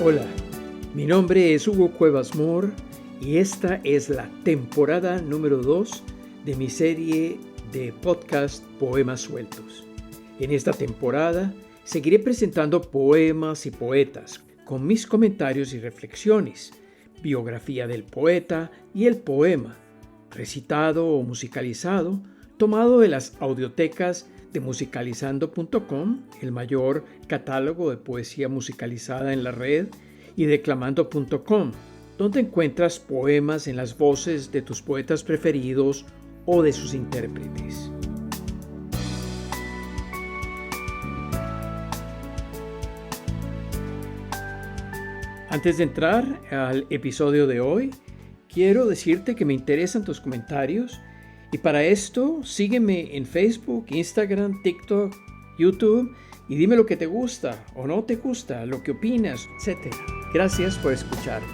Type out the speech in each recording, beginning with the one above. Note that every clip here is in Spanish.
Hola, mi nombre es Hugo Cuevas Moore y esta es la temporada número 2 de mi serie de podcast Poemas Sueltos. En esta temporada seguiré presentando poemas y poetas con mis comentarios y reflexiones, biografía del poeta y el poema, recitado o musicalizado, tomado de las audiotecas de musicalizando.com, el mayor catálogo de poesía musicalizada en la red, y declamando.com, donde encuentras poemas en las voces de tus poetas preferidos o de sus intérpretes. Antes de entrar al episodio de hoy, quiero decirte que me interesan tus comentarios y para esto sígueme en Facebook, Instagram, TikTok, YouTube y dime lo que te gusta o no te gusta, lo que opinas, etc. Gracias por escucharme.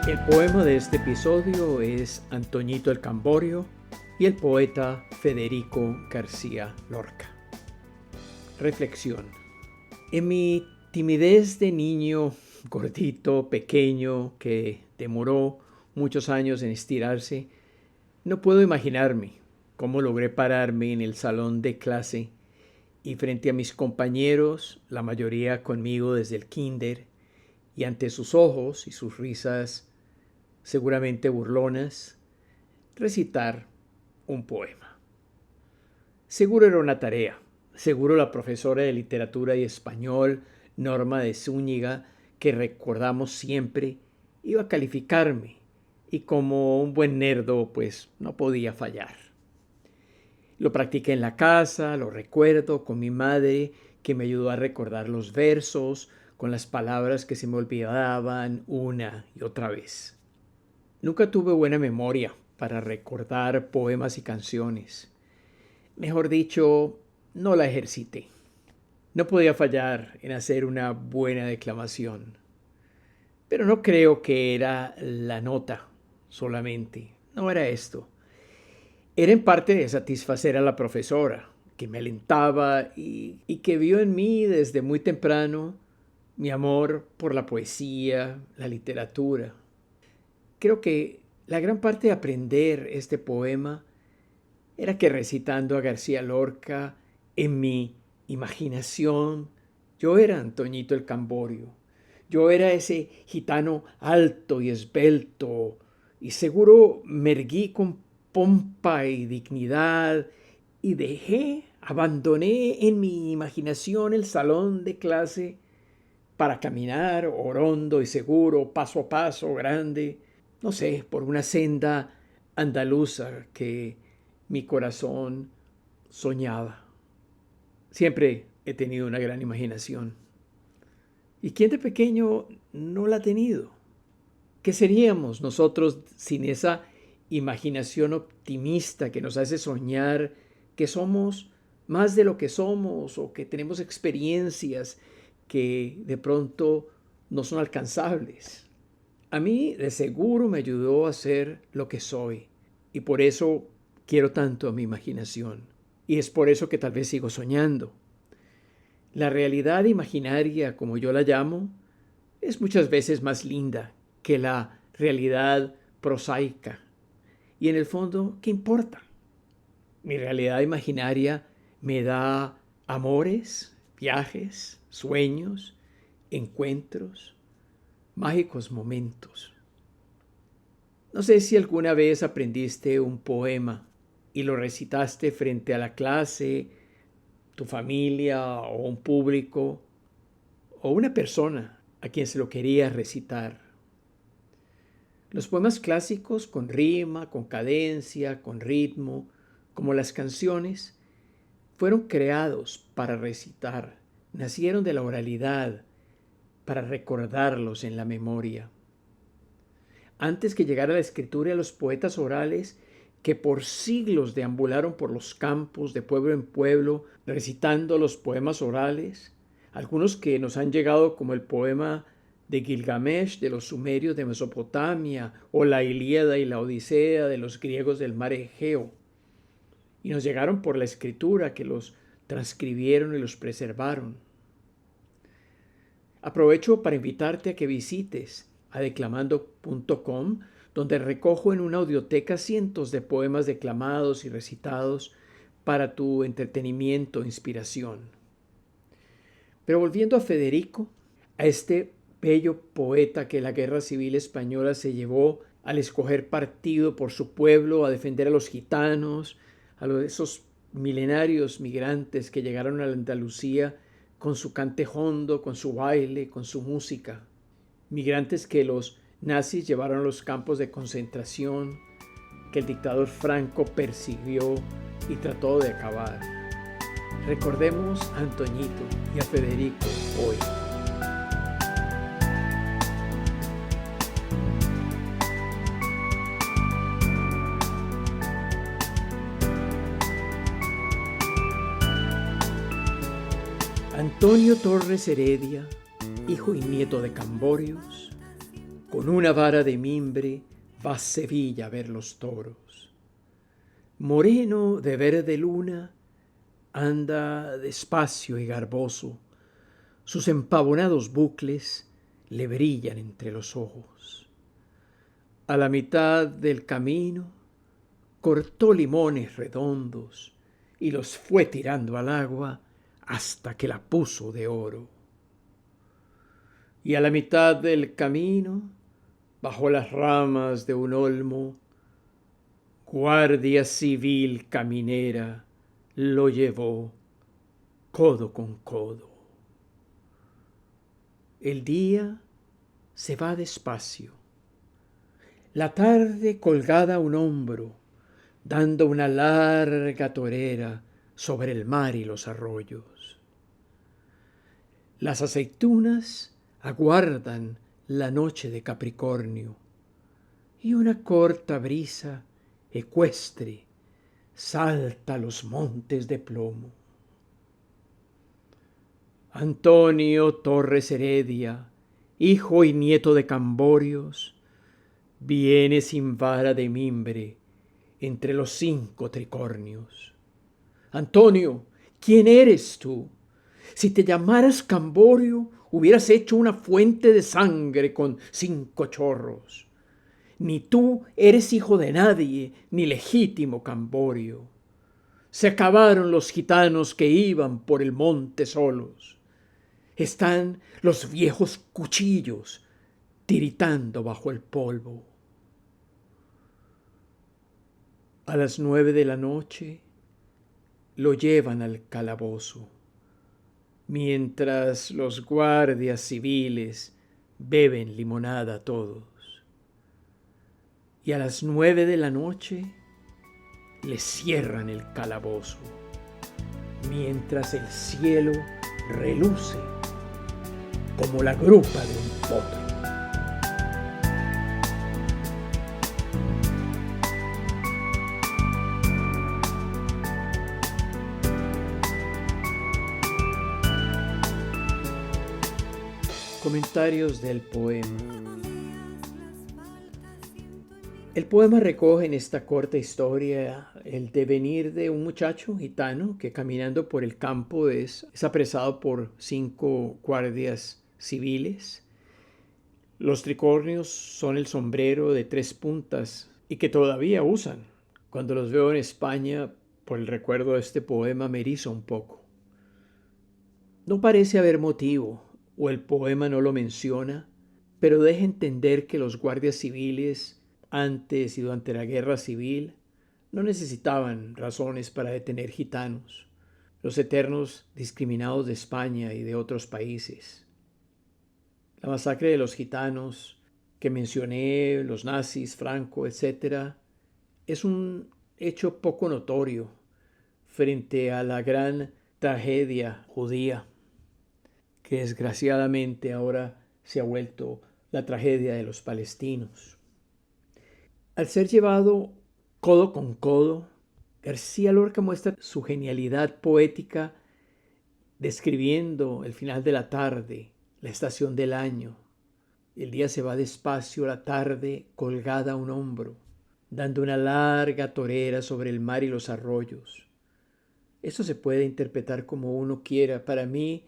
El poema de este episodio es Antoñito el Camborio y el poeta Federico García Lorca. Reflexión. En mi timidez de niño gordito, pequeño, que demoró muchos años en estirarse, no puedo imaginarme cómo logré pararme en el salón de clase y frente a mis compañeros, la mayoría conmigo desde el kinder, y ante sus ojos y sus risas seguramente burlonas, recitar un poema. Seguro era una tarea. Seguro la profesora de literatura y español, Norma de Zúñiga, que recordamos siempre, iba a calificarme y como un buen nerdo, pues no podía fallar. Lo practiqué en la casa, lo recuerdo con mi madre, que me ayudó a recordar los versos, con las palabras que se me olvidaban una y otra vez. Nunca tuve buena memoria para recordar poemas y canciones. Mejor dicho, no la ejercité. No podía fallar en hacer una buena declamación. Pero no creo que era la nota solamente. No era esto. Era en parte de satisfacer a la profesora, que me alentaba y que vio en mí desde muy temprano mi amor por la poesía, la literatura. Creo que la gran parte de aprender este poema era que recitando a García Lorca, en mi imaginación, yo era Antoñito el Camborio. Yo era ese gitano alto y esbelto, y seguro me erguí con pompa y dignidad, y abandoné en mi imaginación el salón de clase para caminar orondo y seguro, paso a paso, grande, no sé, por una senda andaluza que mi corazón soñaba. Siempre he tenido una gran imaginación. ¿Y quién de pequeño no la ha tenido? ¿Qué seríamos nosotros sin esa imaginación optimista que nos hace soñar que somos más de lo que somos o que tenemos experiencias que de pronto no son alcanzables? A mí de seguro me ayudó a ser lo que soy y por eso quiero tanto a mi imaginación. Y es por eso que tal vez sigo soñando. La realidad imaginaria, como yo la llamo, es muchas veces más linda que la realidad prosaica. Y en el fondo, ¿qué importa? Mi realidad imaginaria me da amores, viajes, sueños, encuentros, mágicos momentos. No sé si alguna vez aprendiste un poema y lo recitaste frente a la clase, tu familia o un público o una persona a quien se lo querías recitar. Los poemas clásicos con rima, con cadencia, con ritmo, como las canciones, fueron creados para recitar, nacieron de la oralidad, para recordarlos en la memoria. Antes que llegara la escritura de los poetas orales, que por siglos deambularon por los campos de pueblo en pueblo recitando los poemas orales, algunos que nos han llegado como el poema de Gilgamesh de los sumerios de Mesopotamia, o la Ilíada y la Odisea de los griegos del mar Egeo. Y nos llegaron por la escritura, que los transcribieron y los preservaron. Aprovecho para invitarte a que visites a declamando.com, donde recojo en una audioteca cientos de poemas declamados y recitados para tu entretenimiento e inspiración. Pero volviendo a Federico, a este bello poeta que la Guerra Civil Española se llevó al escoger partido por su pueblo, a defender a los gitanos, esos milenarios migrantes que llegaron a la Andalucía con su cante jondo, con su baile, con su música. Migrantes que los nazis llevaron a los campos de concentración, que el dictador Franco persiguió y trató de acabar. Recordemos a Antoñito y a Federico hoy. Antonio Torres Heredia, hijo y nieto de Camborios, con una vara de mimbre va a Sevilla a ver los toros. Moreno de verde luna, anda despacio y garboso, sus empavonados bucles le brillan entre los ojos. A la mitad del camino cortó limones redondos y los fue tirando al agua hasta que la puso de oro. Y a la mitad del camino, bajo las ramas de un olmo, Guardia Civil caminera lo llevó codo con codo. El día se va despacio, la tarde colgada a un hombro, dando una larga torera sobre el mar y los arroyos. Las aceitunas aguardan la noche de Capricornio y una corta brisa ecuestre salta los montes de plomo. Antonio Torres Heredia, hijo y nieto de Camborios, viene sin vara de mimbre entre los 5 tricornios. Antonio, ¿quién eres tú? Si te llamaras Camborio, hubieras hecho una fuente de sangre con 5 chorros. Ni tú eres hijo de nadie, ni legítimo Camborio. Se acabaron los gitanos que iban por el monte solos. Están los viejos cuchillos tiritando bajo el polvo. A las 9 de la noche lo llevan al calabozo, mientras los guardias civiles beben limonada todos. Y a las 9 de la noche le cierran el calabozo, mientras el cielo reluce como la grupa de un potro. Comentarios del poema. El poema recoge en esta corta historia el devenir de un muchacho gitano que caminando por el campo es apresado por 5 guardias civiles. Los tricornios son el sombrero de 3 puntas y que todavía usan. Cuando los veo en España, por el recuerdo de este poema, me erizo un poco. No parece haber motivo, o el poema no lo menciona, pero deja entender que los guardias civiles, antes y durante la guerra civil, no necesitaban razones para detener gitanos, los eternos discriminados de España y de otros países. La masacre de los gitanos que mencioné, los nazis, Franco, etc., es un hecho poco notorio frente a la gran tragedia judía, que desgraciadamente ahora se ha vuelto la tragedia de los palestinos. Al ser llevado codo con codo, García Lorca muestra su genialidad poética describiendo el final de la tarde, la estación del año, El día se va despacio, la tarde colgada a un hombro, dando una larga torera sobre el mar y los arroyos. Esto se puede interpretar como uno quiera. Para mí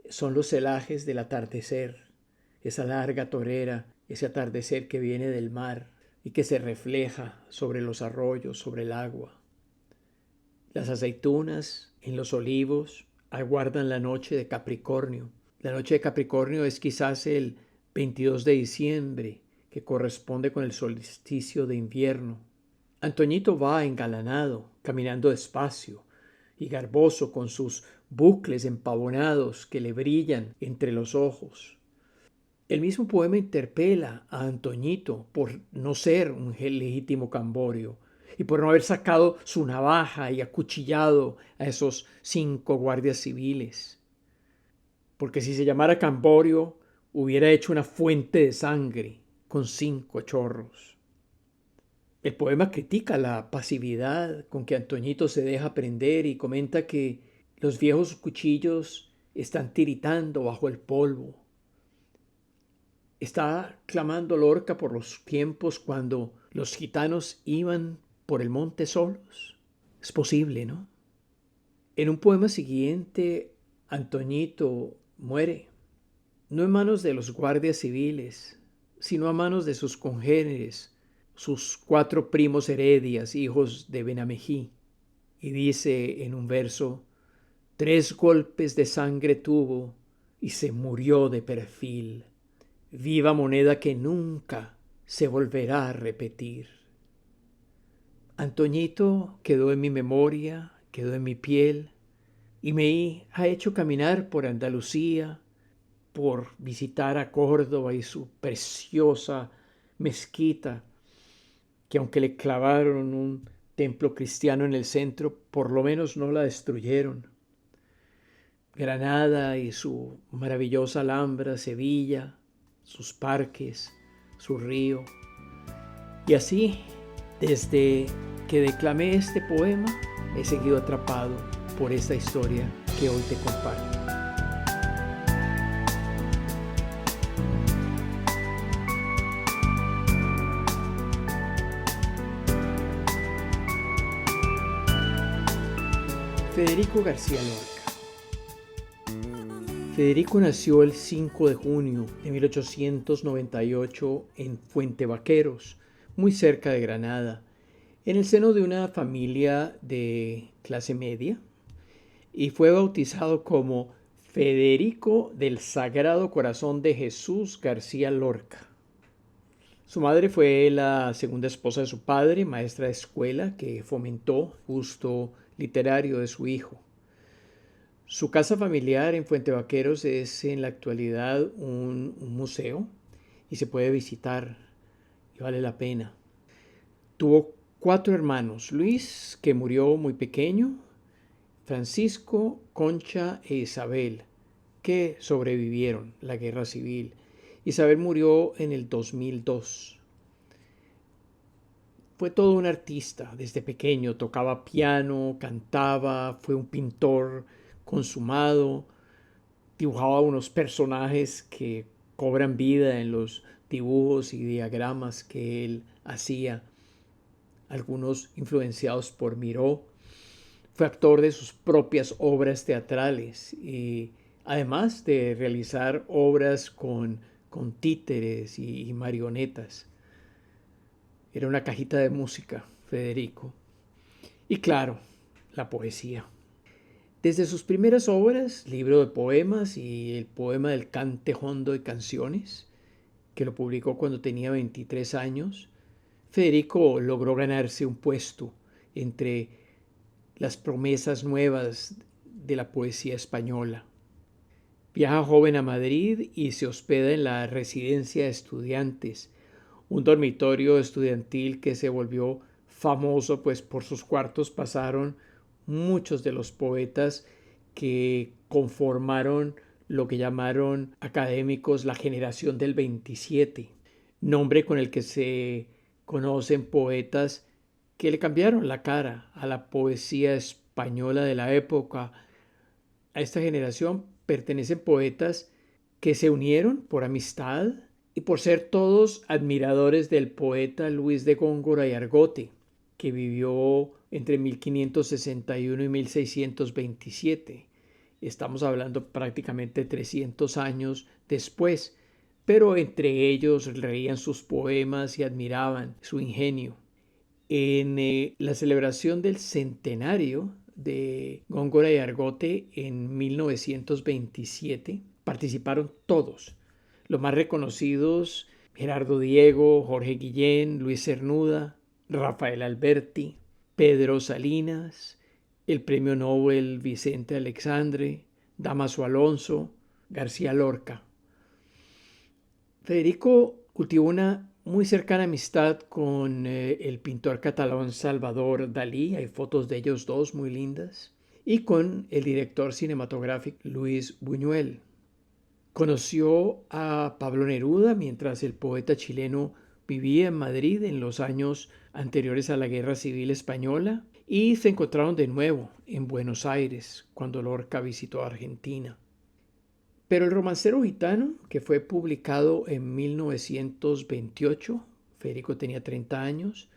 son los celajes del atardecer, esa larga torera, ese atardecer que viene del mar y que se refleja sobre los arroyos, sobre el agua. Las aceitunas en los olivos aguardan la noche de Capricornio. La noche de Capricornio es quizás el 22 de diciembre, que corresponde con el solsticio de invierno. Antoñito va engalanado, caminando despacio y garboso, con sus bucles empavonados que le brillan entre los ojos. El mismo poema interpela a Antoñito por no ser un legítimo Camborio y por no haber sacado su navaja y acuchillado a esos 5 guardias civiles. Porque si se llamara Camborio, hubiera hecho una fuente de sangre con 5 chorros. El poema critica la pasividad con que Antoñito se deja prender y comenta que los viejos cuchillos están tiritando bajo el polvo. Está clamando Lorca por los tiempos cuando los gitanos iban por el monte solos. Es posible, ¿no? En un poema siguiente, Antoñito muere, no en manos de los guardias civiles, sino a manos de sus congéneres, sus 4 primos Heredias, hijos de Benamejí. Y dice en un verso: 3 golpes de sangre tuvo y se murió de perfil. Viva moneda que nunca se volverá a repetir. Antoñito quedó en mi memoria, quedó en mi piel y me ha hecho caminar por Andalucía, por visitar a Córdoba y su preciosa mezquita, que aunque le clavaron un templo cristiano en el centro, por lo menos no la destruyeron. Granada y su maravillosa Alhambra, Sevilla, sus parques, su río. Y así, desde que declamé este poema, he seguido atrapado por esta historia que hoy te comparto. Federico García Lorca. Federico nació el 5 de junio de 1898 en Fuente Vaqueros, muy cerca de Granada, en el seno de una familia de clase media, y fue bautizado como Federico del Sagrado Corazón de Jesús García Lorca. Su madre fue la segunda esposa de su padre, maestra de escuela, que fomentó el gusto literario de su hijo. Su casa familiar en Fuente Vaqueros es en la actualidad un museo y se puede visitar y vale la pena. Tuvo 4 hermanos: Luis, que murió muy pequeño, Francisco, Concha e Isabel, que sobrevivieron la guerra civil. Isabel murió en el 2002. Fue todo un artista desde pequeño, tocaba piano, cantaba, fue un pintor consumado, dibujaba unos personajes que cobran vida en los dibujos y diagramas que él hacía, algunos influenciados por Miró. Fue actor de sus propias obras teatrales y además de realizar obras con títeres y marionetas. Era una cajita de música, Federico. Y claro, la poesía. Desde sus primeras obras, libro de poemas y el poema del Cante Hondo de Canciones, que lo publicó cuando tenía 23 años, Federico logró ganarse un puesto entre las promesas nuevas de la poesía española. Viaja joven a Madrid y se hospeda en la Residencia de Estudiantes, un dormitorio estudiantil que se volvió famoso, pues por sus cuartos pasaron muchos de los poetas que conformaron lo que llamaron académicos la generación del 27, nombre con el que se conocen poetas que le cambiaron la cara a la poesía española de la época. A esta generación pertenecen poetas que se unieron por amistad y por ser todos admiradores del poeta Luis de Góngora y Argote, que vivió entre 1561 y 1627. Estamos hablando prácticamente 300 años después, pero entre ellos leían sus poemas y admiraban su ingenio. En la celebración del centenario de Góngora y Argote en 1927 participaron todos. Los más reconocidos: Gerardo Diego, Jorge Guillén, Luis Cernuda, Rafael Alberti, Pedro Salinas, el premio Nobel Vicente Alexandre, Dámaso Alonso, García Lorca. Federico cultivó una muy cercana amistad con el pintor catalán Salvador Dalí, hay fotos de ellos dos muy lindas, y con el director cinematográfico Luis Buñuel. Conoció a Pablo Neruda mientras el poeta chileno vivía en Madrid en los años anteriores a la Guerra Civil Española, y se encontraron de nuevo en Buenos Aires cuando Lorca visitó Argentina. Pero el romancero gitano, que fue publicado en 1928, Federico tenía 30 años,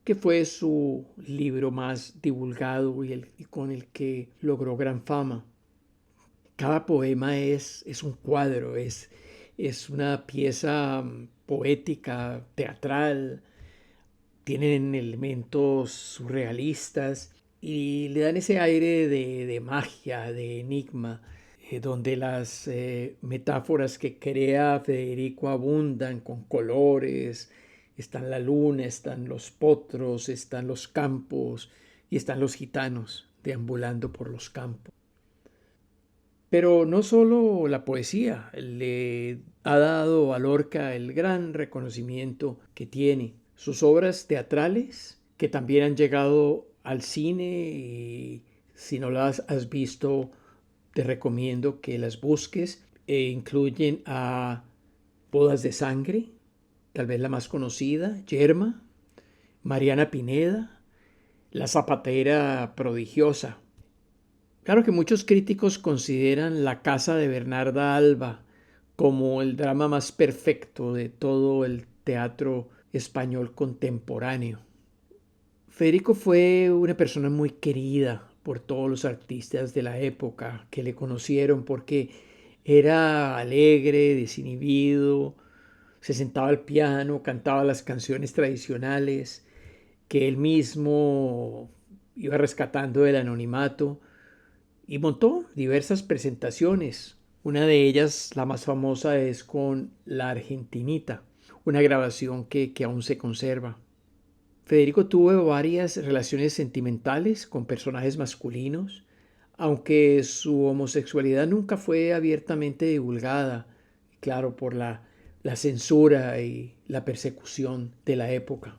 que fue su libro más divulgado y con el que logró gran fama. Cada poema es un cuadro, es una pieza poética, teatral, tienen elementos surrealistas y le dan ese aire de magia, de enigma, donde las metáforas que crea Federico abundan con colores. Están la luna, están los potros, están los campos y están los gitanos deambulando por los campos. Pero no solo la poesía le ha dado a Lorca el gran reconocimiento que tiene. Sus obras teatrales, que también han llegado al cine, y si no las has visto, te recomiendo que las busques. Incluyen a Bodas de Sangre, tal vez la más conocida, Yerma, Mariana Pineda, La Zapatera Prodigiosa. Claro que muchos críticos consideran La Casa de Bernarda Alba como el drama más perfecto de todo el teatro español contemporáneo. Federico fue una persona muy querida por todos los artistas de la época que le conocieron, porque era alegre, desinhibido, se sentaba al piano, cantaba las canciones tradicionales que él mismo iba rescatando del anonimato, y montó diversas presentaciones. Una de ellas, la más famosa, es con La Argentinita, una grabación que aún se conserva. Federico tuvo varias relaciones sentimentales con personajes masculinos, aunque su homosexualidad nunca fue abiertamente divulgada, claro, por la censura y la persecución de la época.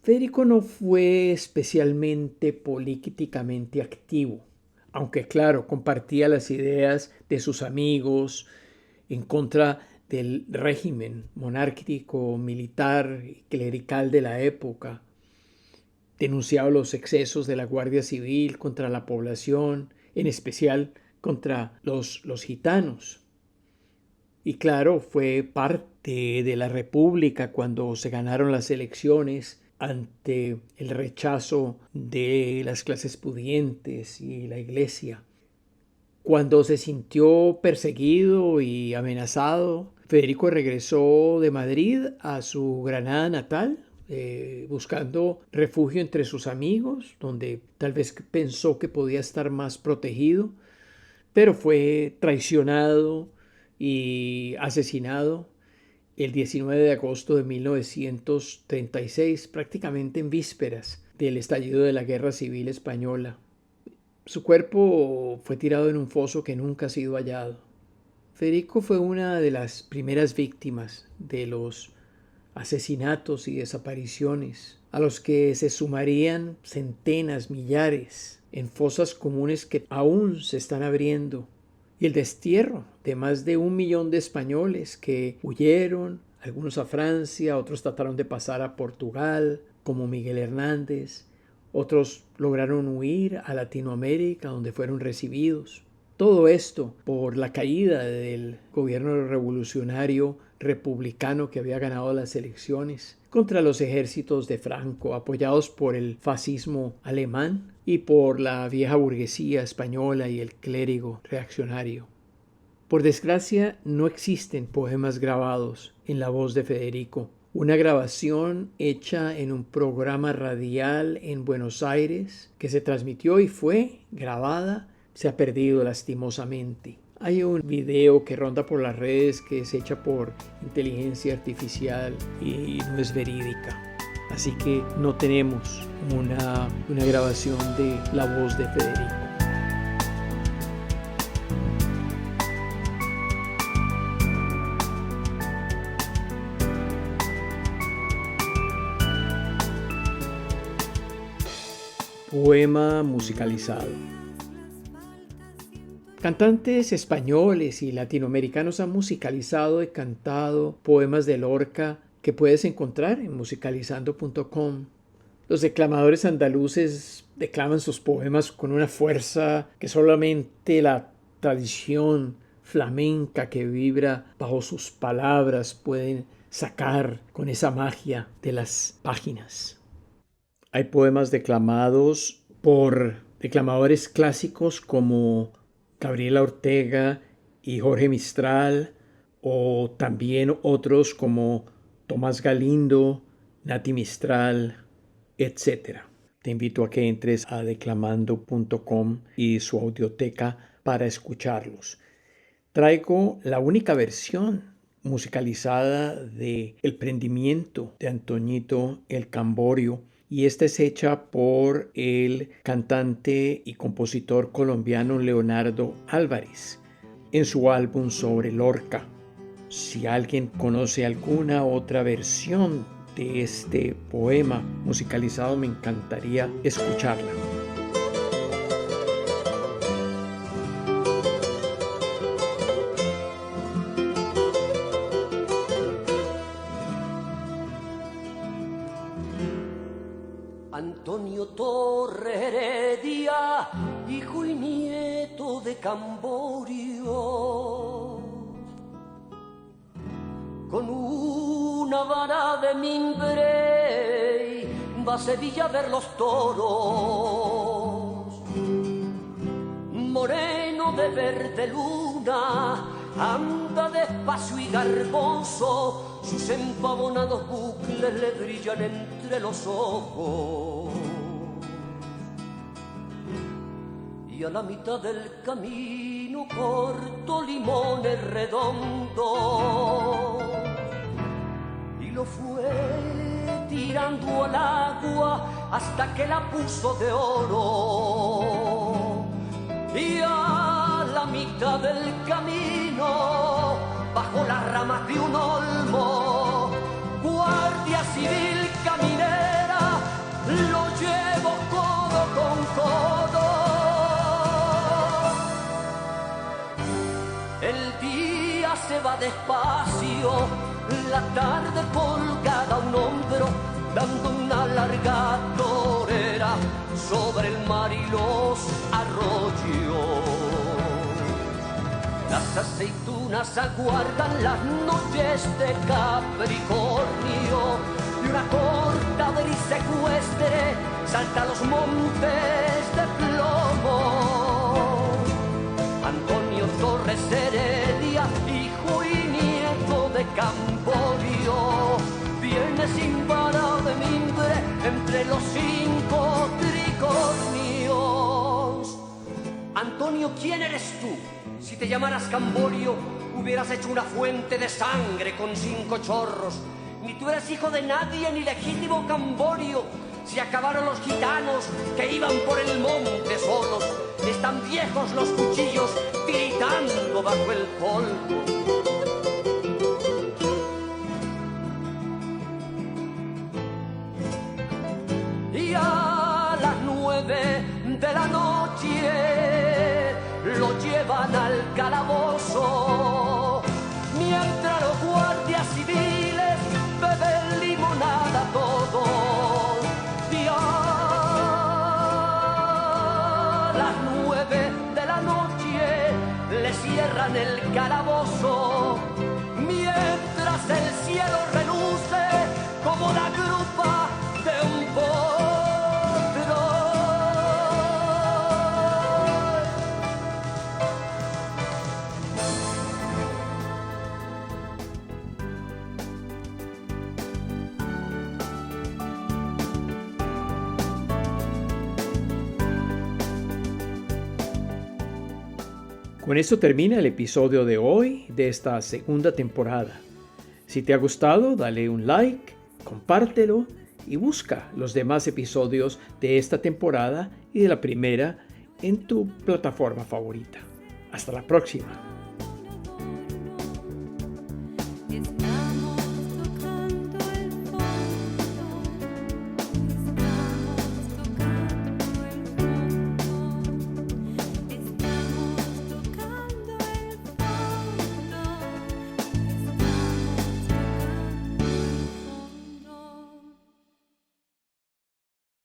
Federico no fue especialmente políticamente activo, aunque claro, compartía las ideas de sus amigos en contra del régimen monárquico, militar y clerical de la época. Denunciaba los excesos de la Guardia Civil contra la población, en especial contra los gitanos. Y claro, fue parte de la República cuando se ganaron las elecciones ante el rechazo de las clases pudientes y la Iglesia. Cuando se sintió perseguido y amenazado, Federico regresó de Madrid a su Granada natal, buscando refugio entre sus amigos, donde tal vez pensó que podía estar más protegido, pero fue traicionado y asesinado el 19 de agosto de 1936, prácticamente en vísperas del estallido de la Guerra Civil Española. Su cuerpo fue tirado en un foso que nunca ha sido hallado. Federico fue una de las primeras víctimas de los asesinatos y desapariciones, a los que se sumarían centenas, millares, en fosas comunes que aún se están abriendo, y el destierro de más de 1 millón de españoles que huyeron, algunos a Francia, otros trataron de pasar a Portugal, como Miguel Hernández, otros lograron huir a Latinoamérica, donde fueron recibidos. Todo esto por la caída del gobierno revolucionario republicano que había ganado las elecciones contra los ejércitos de Franco, apoyados por el fascismo alemán y por la vieja burguesía española y el clérigo reaccionario. Por desgracia, no existen poemas grabados en la voz de Federico. Una grabación hecha en un programa radial en Buenos Aires que se transmitió y fue grabada se ha perdido lastimosamente. Hay un video que ronda por las redes que es hecha por inteligencia artificial y no es verídica. Así que no tenemos una grabación de la voz de Federico. Poema musicalizado. Cantantes españoles y latinoamericanos han musicalizado y cantado poemas de Lorca que puedes encontrar en musicalizando.com. Los declamadores andaluces declaman sus poemas con una fuerza que solamente la tradición flamenca que vibra bajo sus palabras pueden sacar con esa magia de las páginas. Hay poemas declamados por declamadores clásicos como Gabriela Ortega y Jorge Mistral, o también otros como Tomás Galindo, Nati Mistral, etc. Te invito a que entres a declamando.com y su audioteca para escucharlos. Traigo la única versión musicalizada de El prendimiento de Antoñito el Camborio, y esta es hecha por el cantante y compositor colombiano Leonardo Álvarez en su álbum sobre Lorca. Si alguien conoce alguna otra versión de este poema musicalizado, me encantaría escucharla. Antonio Torre Heredia, hijo y nieto de Camborio, con una vara de mimbre va a Sevilla a ver los toros. Moreno de verde luna, anda despacio y garboso, sus empavonados bucles le brillan entre los ojos. Y a la mitad del camino cortó limones redondos y lo fue tirando al agua hasta que la puso de oro. Y a la mitad del camino, bajo las ramas de un olmo, Guardia Civil caminera, lo llevo codo con codo. El día se va despacio, la tarde colgada a un hombro, dando una larga torera sobre el mar y los arroyos. Las aceitunas aguardan las noches de Capricornio y una corta brisa ecuestre salta a los montes de plomo. Antonio Torres Heredia, hijo y nieto de Camborio, viene sin vara de mimbre entre los 5 tricornios. Antonio, ¿quién eres tú? Si te llamaras Camborio, hubieras hecho una fuente de sangre con 5 chorros. Ni tú eres hijo de nadie, ni legítimo Camborio. Se acabaron los gitanos que iban por el monte solos. Están viejos los cuchillos tiritando bajo el polvo. Y a las 9 de la noche lo llevan al calabozo, mientras los guardias civiles beben limonada todos. Y a las 9 de la noche le cierran el calabozo, mientras el cielo reluce como la grupa de un potro. Con esto termina el episodio de hoy de esta segunda temporada. Si te ha gustado, dale un like, compártelo y busca los demás episodios de esta temporada y de la primera en tu plataforma favorita. Hasta la próxima.